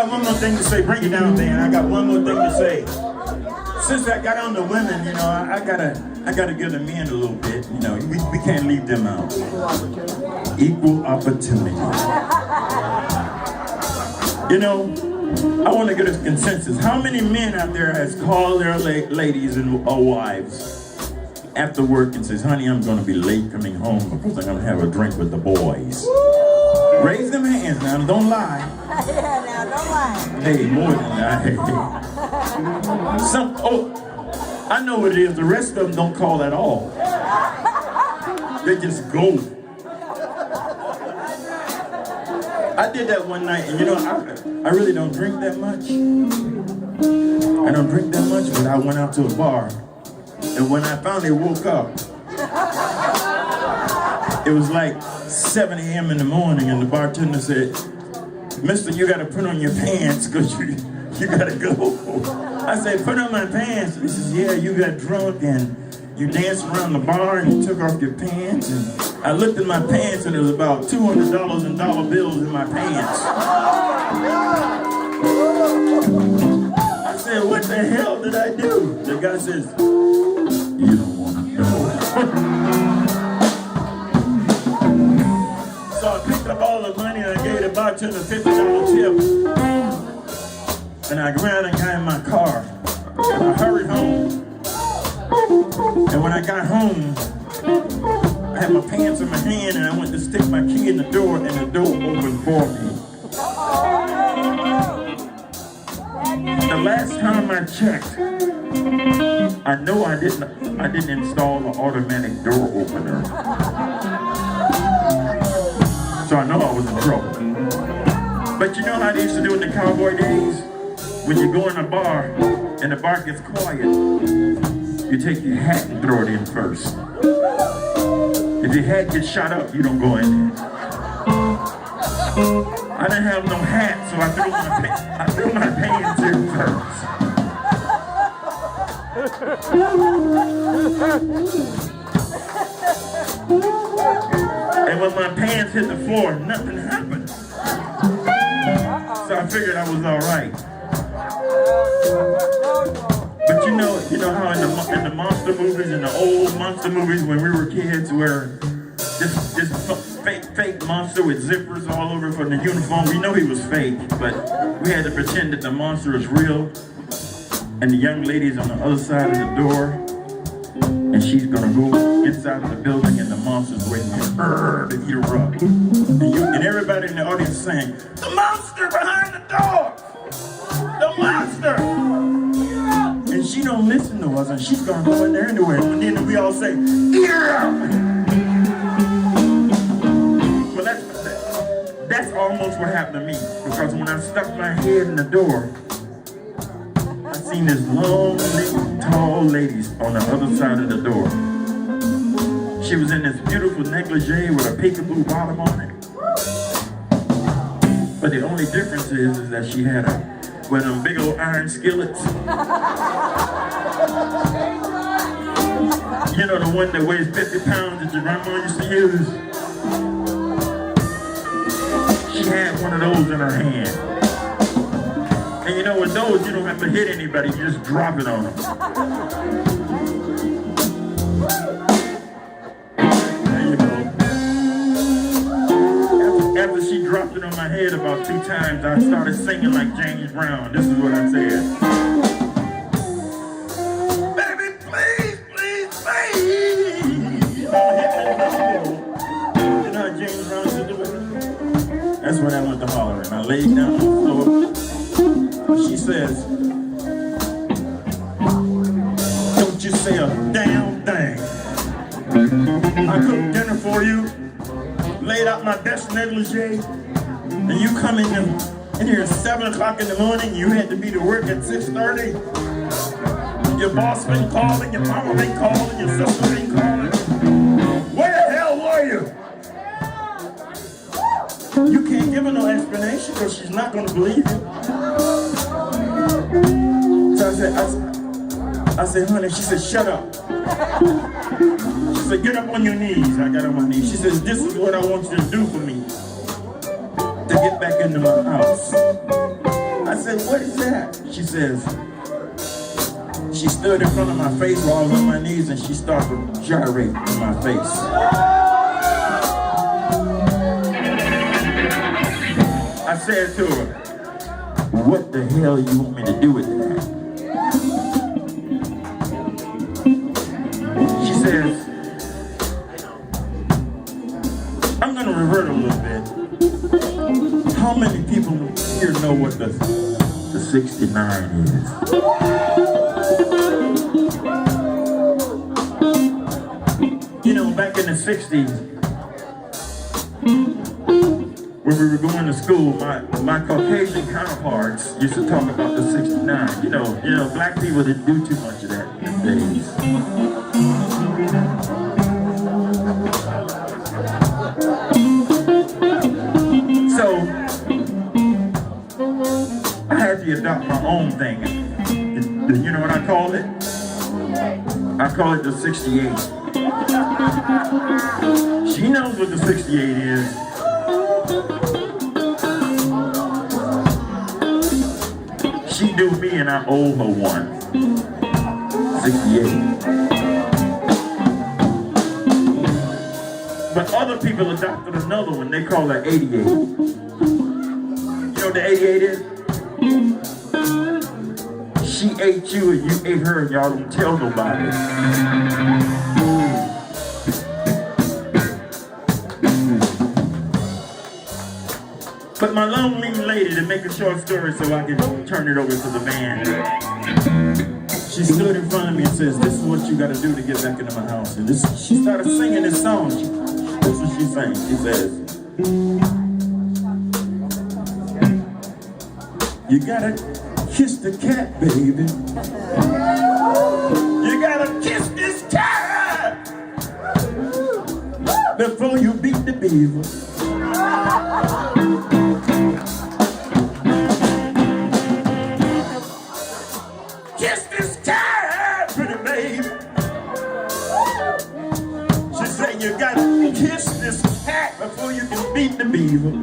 got one more thing to say. Bring it down, man. I got one more thing to say. Since I got on the women, you know, I gotta give the men a little bit. You know, we can't leave them out. Equal opportunity. You know, I want to get a consensus. How many men out there has called their ladies and wives after work and says, honey, I'm going to be late coming home because I'm going to have a drink with the boys? Raise them hands now, don't lie. Yeah, now don't lie. Hey, more than that. I know what it is. The rest of them don't call at all. They just go. I did that one night, and you know, I really don't drink that much. I don't drink that much, but I went out to a bar. And when I finally woke up, it was like 7 a.m. in the morning, and the bartender said, mister, you gotta put on your pants because you gotta go. I said, put on my pants. He says, yeah, you got drunk and you danced around the bar and you took off your pants. And I looked at my pants and there was about $200 in dollar bills in my pants. I said, what the hell did I do? The guy says, you don't want to know. So I picked up all the money and I gave the bartender a $50 tip. And I ran and got in my car. And I hurried home. And when I got home, I had my pants in my hand and I went to stick my key in the door and the door opened for me. The last time I checked, I know I didn't install the automatic door opener. So I know I was in trouble. But you know how they used to do in the cowboy days? When you go in a bar and the bar gets quiet, you take your hat and throw it in first. If your hat gets shot up, you don't go in there. I didn't have no hat, so I threw my pants in first. And when my pants hit the floor, nothing happened. So I figured I was all right. But you know how in the monster movies, in the old monster movies when we were kids, where this fake monster with zippers all over for the uniform, we know he was fake, but we had to pretend that the monster was real. And the young lady's on the other side of the door, and she's gonna go inside of the building, and the monster's waiting to eat her up. And everybody in the audience saying, "The monster behind the door! The monster!" And she don't listen to us, and she's gonna go in there anyway. And then we all say, "Ear up!" Well, that's almost what happened to me, because when I stuck my head in the door, I seen this long, tall lady on the other side of the door. She was in this beautiful negligee with a peekaboo bottom on it. But the only difference is that she had one of them big old iron skillets. You know, the one that weighs 50 pounds that your grandma used to use? She had one of those in her hand. And you know, with those, you don't have to hit anybody, you just drop it on them. There you go. After she dropped it on my head about 2 times, I started singing like James Brown. This is what I said. Baby, please, please, please. You know how James Brown used to do it? That's when I went to holler, and I laid down on the floor. She says, don't you say a damn thing. I cooked dinner for you, laid out my best negligee, and you come in here at 7 o'clock in the morning, you had to be to work at 6:30. Your boss been calling, your mama been calling, your sister been calling. Where the hell were you? You can't give her no explanation because she's not going to believe you. So I said, honey, she said, shut up. She said, get up on your knees. I got on my knees. She says, this is what I want you to do for me to get back into my house. what is that? She says, she stood in front of my face while I was on my knees and she started to gyrate in my face. I said to her, what the hell you want me to do with that? She says, I'm gonna revert a little bit. How many people here know what the 69 is? You know, back in the 60s, when we were going to school, my Caucasian counterparts used to talk about the 69. You know, black people didn't do too much of that these days. So, I had to adopt my own thing. You know what I call it? I call it the 68. She knows what the 68 is. She do me and I owe her one. 68. But other people adopted another one. They call her 88. You know what the 88 is? She ate you and you ate her and y'all don't tell nobody. But my lonely lady, to make a short story so I can turn it over to the band, she stood in front of me and says, this is what you gotta do to get back into my house. And she started singing this song. This is what she sang. She says, you gotta kiss the cat, baby. You gotta kiss this cat before you beat the beaver. Kiss this cat, pretty baby. She said you gotta kiss this cat before you can beat the beaver.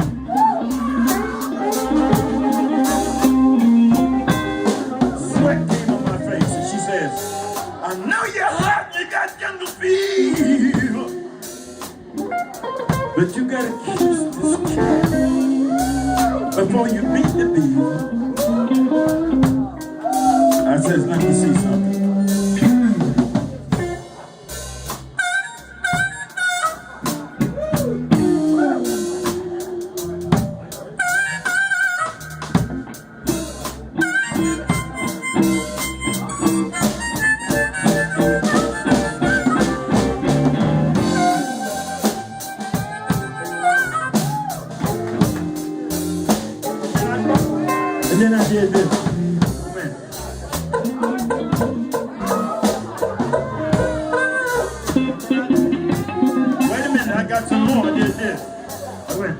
Sweat came on my face and she says, I know you're hot and you got jungle fever, but you gotta kiss this cat before you beat the beaver. I says, let me see something. And then I did this. Wait a minute, I got some more. I did this. I went.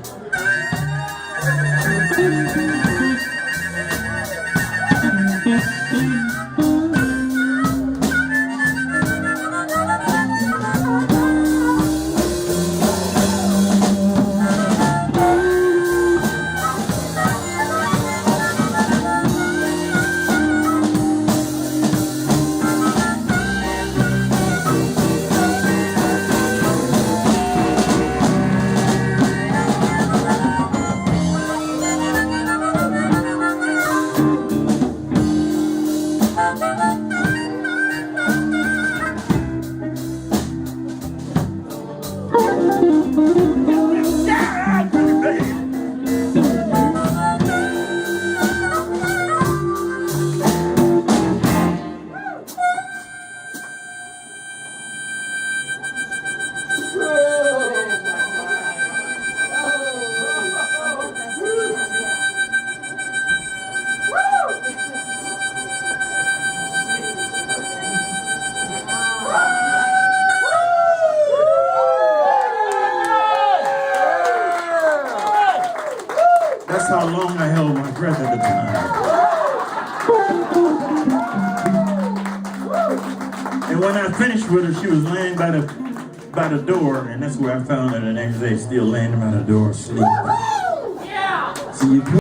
That's how long I held my breath at the time. And when I finished with her, she was laying by the door, and that's where I found her the next day, still laying by the door, asleep. So you put